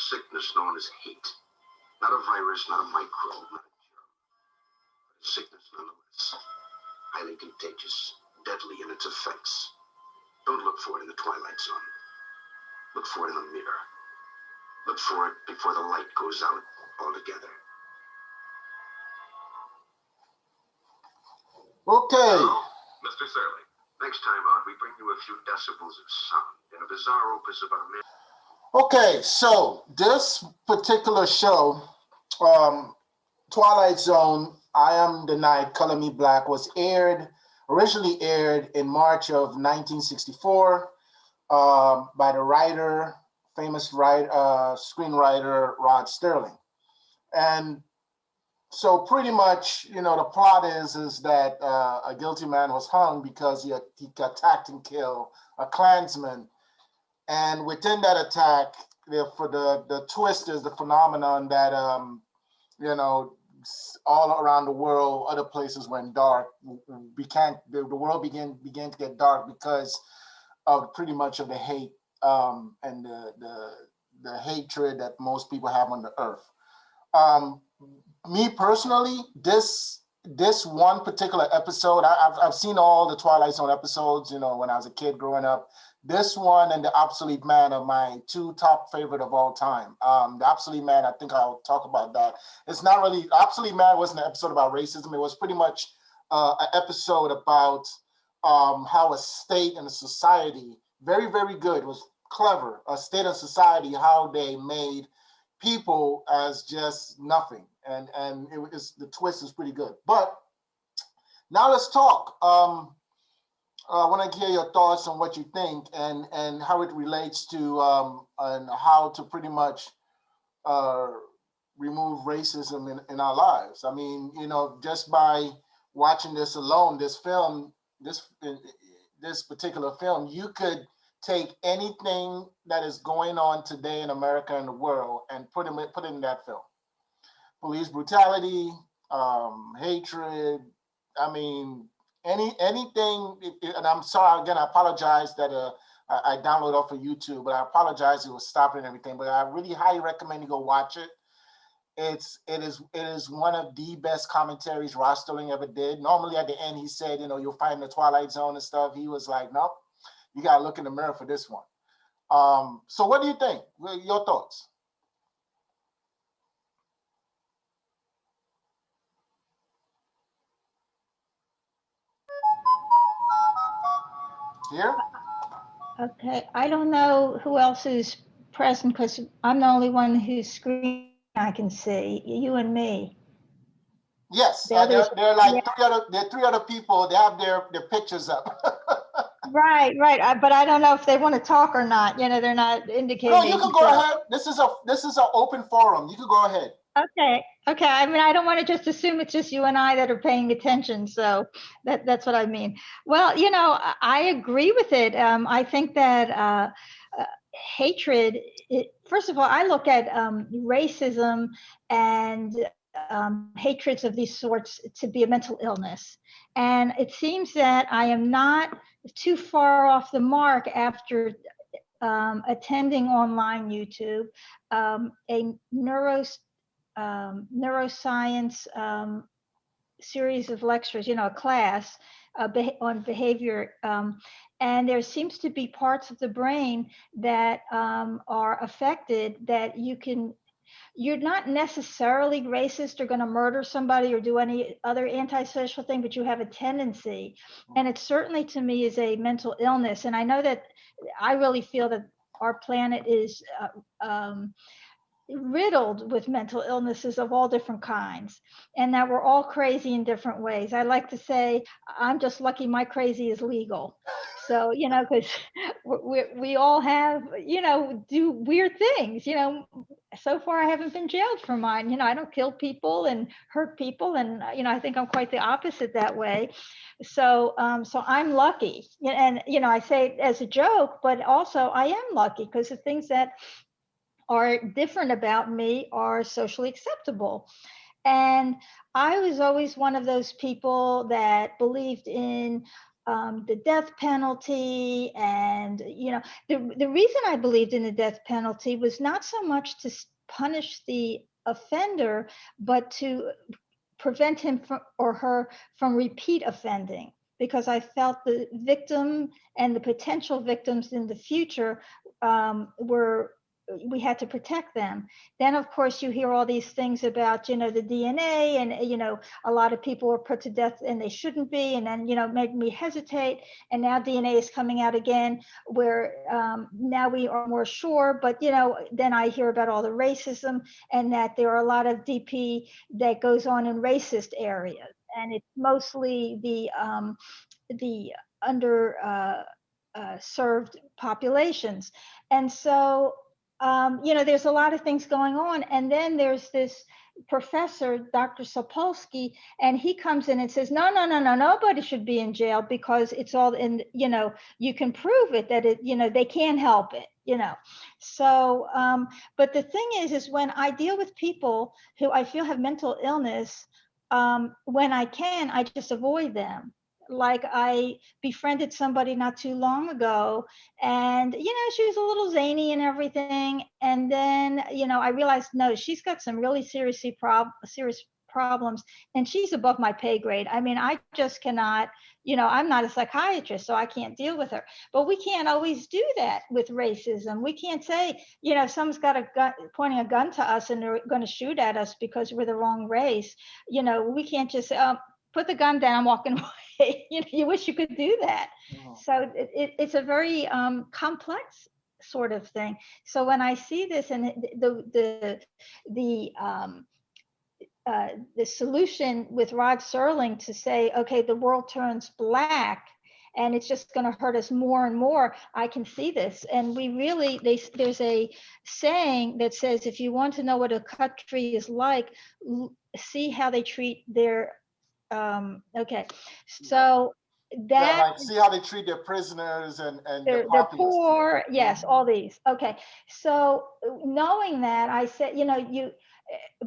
sickness known as hate. Not a virus, not a microbe, not a germ, but a sickness nonetheless. Highly contagious, deadly in its effects. Don't look for it in the Twilight Zone. Look for it in the mirror. Look for it before the light goes out altogether. Okay. Hello, Mr. Surley. Next time on, we bring you a few decibels of sound in a bizarre opus about a man. Okay, so this particular show, Twilight Zone, I Am the Night, Color Me Black, was originally aired in March of 1964 by the famous screenwriter Rod Serling. And so pretty much, the plot is that a guilty man was hung because he attacked and killed a Klansman. And within that attack, the twist is the phenomenon that, all around the world, other places went dark. The world began to get dark because of pretty much of the hate and the hatred that most people have on the earth. Me personally, this one particular episode, I've seen all the Twilight Zone episodes, when I was a kid growing up. This one and The Obsolete Man are my two top favorite of all time. The Obsolete Man, I think I'll talk about that. It's not really, Obsolete Man wasn't an episode about racism. It was pretty much an episode about how a state and a society, very, very good, was clever, a state and society, how they made people as just nothing. And the twist is pretty good. But now let's talk. I want to hear your thoughts on what you think and how it relates to and how to pretty much remove racism in our lives. I mean, just by watching this alone, this film, this particular film, you could take anything that is going on today in America and the world and put it in that film. Police brutality, hatred. I mean, anything. And I'm sorry again. I apologize that I downloaded off of YouTube, but I apologize it was stopping and everything. But I really highly recommend you go watch it. It is one of the best commentaries Ross Sterling ever did. Normally at the end he said, you'll find the Twilight Zone and stuff. He was like, nope, you gotta look in the mirror for this one. So what do you think? Your thoughts? Here? Okay, I don't know who else is present because I'm the only one whose screen I can see, you and me. Yes, The others, there are like yeah. three other people. They have their pictures up. Right. But I don't know if they want to talk or not. They're not indicating. No, you can go ahead. This is an open forum. You can go ahead. Okay. I mean, I don't want to just assume it's just you and I that are paying attention. So that's what I mean. Well, I agree with it. I think that hatred, first of all, I look at racism and hatreds of these sorts to be a mental illness. And it seems that I am not too far off the mark after attending online YouTube, a neuroscience series of lectures, a class on behavior. And there seems to be parts of the brain that are affected that you're not necessarily racist or going to murder somebody or do any other antisocial thing, but you have a tendency. And it certainly to me is a mental illness. And I know that I really feel that our planet is riddled with mental illnesses of all different kinds, and that we're all crazy in different ways. I like to say I'm just lucky my crazy is legal. So, because we all have, do weird things. So far I haven't been jailed for mine. I don't kill people and hurt people, and I think I'm quite the opposite that way. So so I'm lucky, and I say it as a joke, but also I am lucky because the things that are different about me are socially acceptable. And I was always one of those people that believed in the death penalty. And, the reason I believed in the death penalty was not so much to punish the offender, but to prevent him or her from repeat offending, because I felt the victim and the potential victims in the future we had to protect them. Then, of course, you hear all these things about, the DNA, and, a lot of people were put to death and they shouldn't be. And then, made me hesitate. And now DNA is coming out again, where now we are more sure. But, then I hear about all the racism, and that there are a lot of DP that goes on in racist areas. And it's mostly the under served populations. And so, there's a lot of things going on. And then there's this professor, Dr. Sapolsky, and he comes in and says, no, nobody should be in jail, because it's all in, you can prove it, that it, they can't help it, So, but the thing is when I deal with people who I feel have mental illness, when I can, I just avoid them. Like, I befriended somebody not too long ago, and she was a little zany and everything, and then I realized, no, she's got some really serious problems, and she's above my pay grade. I mean, I just cannot, I'm not a psychiatrist, so I can't deal with her. But we can't always do that with racism. We can't say, someone's got a gun, pointing a gun to us, and they're going to shoot at us because we're the wrong race. We can't just put the gun down, walking away. You wish you could do that. Oh. So it's a very complex sort of thing. So when I see this, and the solution with Rod Serling to say, okay, the world turns black, and it's just going to hurt us more and more. I can see this. And we really, there's a saying that says, if you want to know what a country is like, see how they treat their okay, so that, like, see how they treat their prisoners and they're poor. Yes, all these. Okay, so knowing that, I said,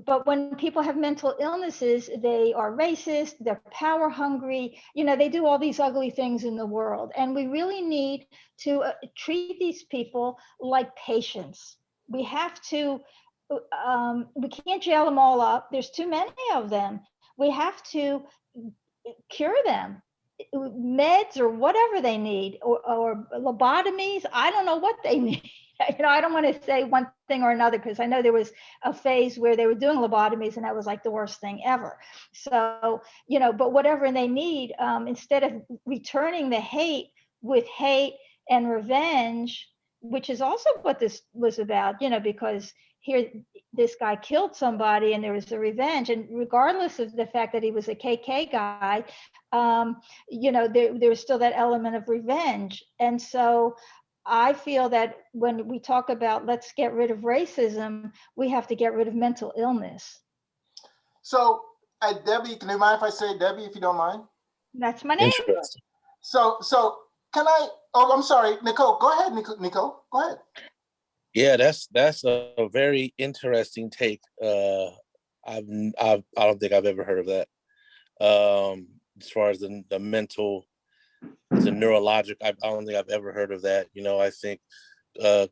but when people have mental illnesses, they are racist, they're power hungry, they do all these ugly things in the world. And we really need to treat these people like patients. We have to, we can't jail them all up. There's too many of them. We have to cure them, meds or whatever they need, or lobotomies. I don't know what they need. I don't want to say one thing or another, because I know there was a phase where they were doing lobotomies, and that was like the worst thing ever. So, but whatever they need, instead of returning the hate with hate and revenge, which is also what this was about, because here this guy killed somebody and there was a revenge, and regardless of the fact that he was a KK guy, there was still that element of revenge. And so I feel that when we talk about let's get rid of racism, we have to get rid of mental illness. So Debbie, can you mind if I say Debbie, if you don't mind? That's my name. So can I, I'm sorry, Nicole, go ahead, Nicole, go ahead. Yeah, that's a very interesting take. I don't think I've ever heard of that. As far as the mental, the neurologic, I don't think I've ever heard of that. I think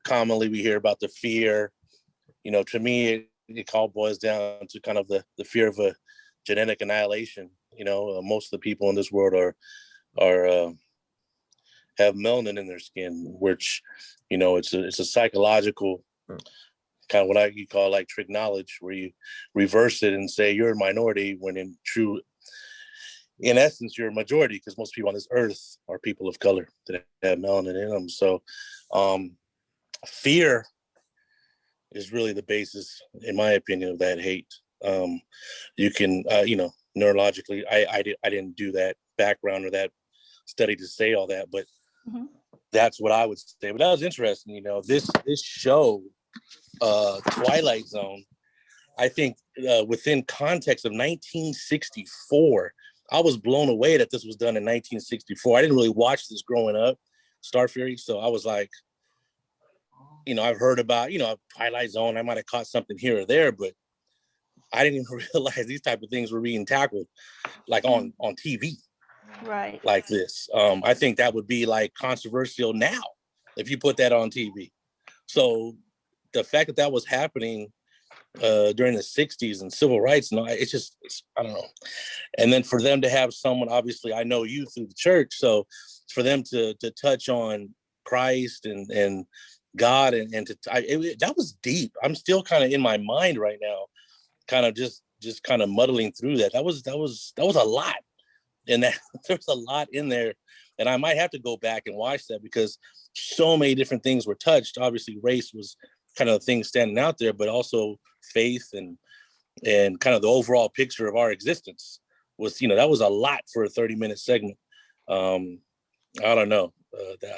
commonly we hear about the fear. To me, it all boils down to kind of the fear of a genetic annihilation. Most of the people in this world are have melanin in their skin, which, it's a psychological kind of what you call like trick knowledge, where you reverse it and say you're a minority, when in essence, you're a majority, because most people on this earth are people of color that have melanin in them. So fear is really the basis, in my opinion, of that hate. You can, neurologically, I didn't do that background or that study to say all that, but that's what I would say. But that was interesting. This show, Twilight Zone, I think within context of 1964, I was blown away that this was done in 1964. I didn't really watch this growing up, Starfury. So I was like, I've heard about, Twilight Zone. I might have caught something here or there, but I didn't even realize these type of things were being tackled like on TV. Right. like this. I think that would be like controversial now if you put that on TV. So the fact that that was happening during the 60s and civil rights, and I don't know. And then for them to have someone, obviously I know you through the church, so for them to touch on Christ and God and that was deep. I'm still kind of in my mind right now, kind of just kind of muddling through that. That was a lot. And that there's a lot in there, and I might have to go back and watch that because so many different things were touched. Obviously race was kind of the thing standing out there, but also faith and kind of the overall picture of our existence was, that was a lot for a 30-minute segment. I don't know.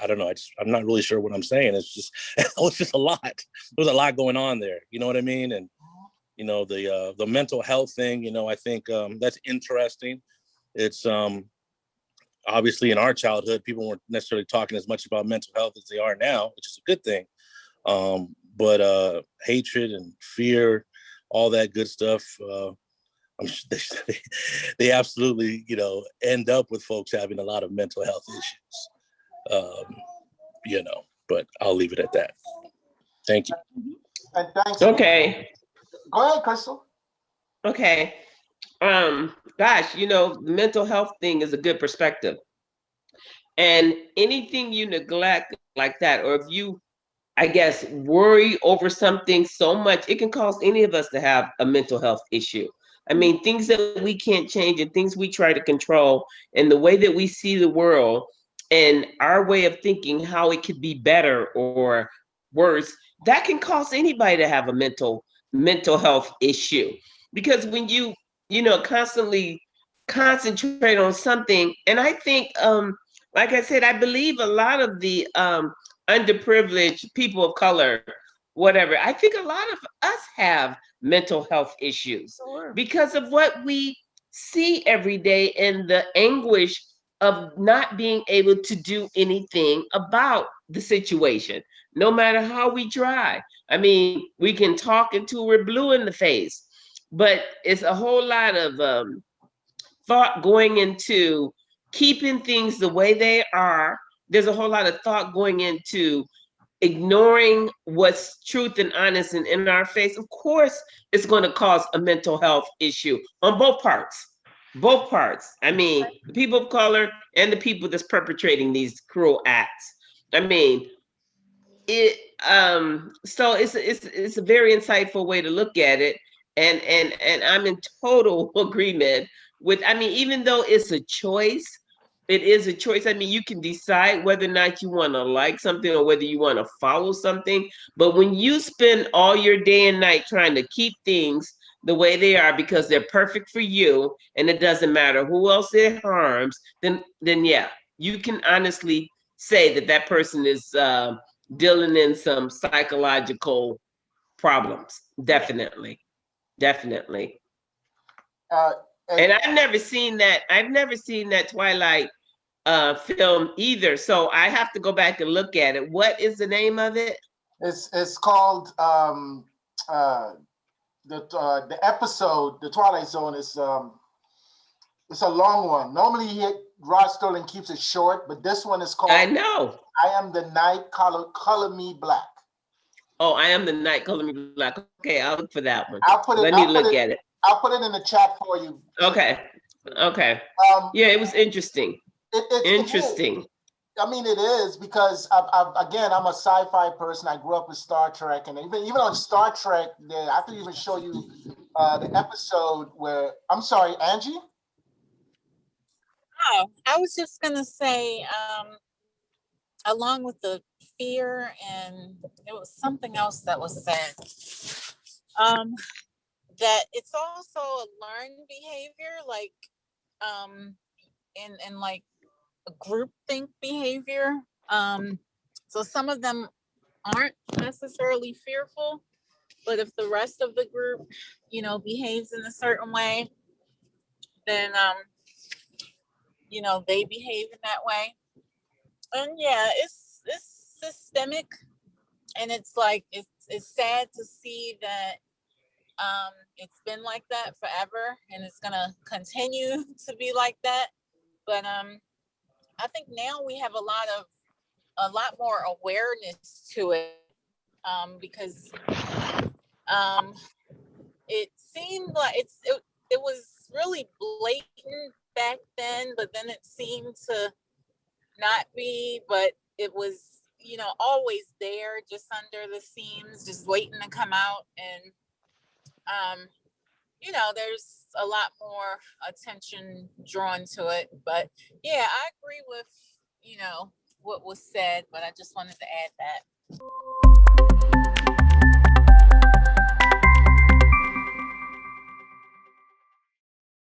I don't know. I'm not really sure what I'm saying. It's just, it was just a lot. There was a lot going on there. You know what I mean? And, the mental health thing, I think that's interesting. It's obviously in our childhood, people weren't necessarily talking as much about mental health as they are now, which is a good thing. But hatred and fear, all that good stuff, I'm sure they absolutely, end up with folks having a lot of mental health issues. But I'll leave it at that. Thank you. And thanks. Okay. Go ahead, Crystal. Okay. Gosh, the mental health thing is a good perspective. And anything you neglect like that, or if you, I guess, worry over something so much, it can cause any of us to have a mental health issue. I mean, things that we can't change and things we try to control, and the way that we see the world and our way of thinking, how it could be better or worse, that can cause anybody to have a mental health issue. Because when you constantly concentrate on something, and I think, like I said, I believe a lot of the underprivileged people of color, whatever, I think a lot of us have mental health issues because of what we see every day and the anguish of not being able to do anything about the situation, no matter how we try. I mean, we can talk until we're blue in the face, but it's a whole lot of thought going into keeping things the way they are. There's a whole lot of thought going into ignoring what's truth and honest and in our face. Of course, it's going to cause a mental health issue on both parts. Both parts. I mean, the people of color and the people that's perpetrating these cruel acts. I mean, so it's a very insightful way to look at it. And I'm in total agreement with, I mean, even though it's a choice, it is a choice. I mean, you can decide whether or not you want to like something or whether you want to follow something. But when you spend all your day and night trying to keep things the way they are because they're perfect for you, and it doesn't matter who else it harms, then yeah, you can honestly say that person is dealing in some psychological problems. Definitely. And I've never seen that Twilight film either. So I have to go back and look at it. What is the name of it? It's called the episode, the Twilight Zone is it's a long one. Normally Rod Sterling keeps it short, but this one is called I Know. I Am the Night, Color Me Black. Oh, I Am the Night, Color Me Black. Okay, I'll look for that one. I'll put it I'll put it in the chat for you. Okay. Yeah, it was interesting. Interesting. I mean, it is because I'm a sci-fi person. I grew up with Star Trek, and even on Star Trek, I have to even show you the episode where, I'm sorry, Angie? Oh, I was just gonna say, along with the fear, and it was something else that was said, that it's also a learned behavior, like in like a groupthink behavior. So some of them aren't necessarily fearful, but if the rest of the group, behaves in a certain way, then they behave in that way. And yeah, it's systemic, and it's like it's sad to see that it's been like that forever, and it's gonna continue to be like that. But I think now we have a lot more awareness to it, because it seemed like it was really blatant back then, but then it seemed to not be, but it was, always there, just under the seams, just waiting to come out. And there's a lot more attention drawn to it. But yeah, I agree with what was said, but I just wanted to add that.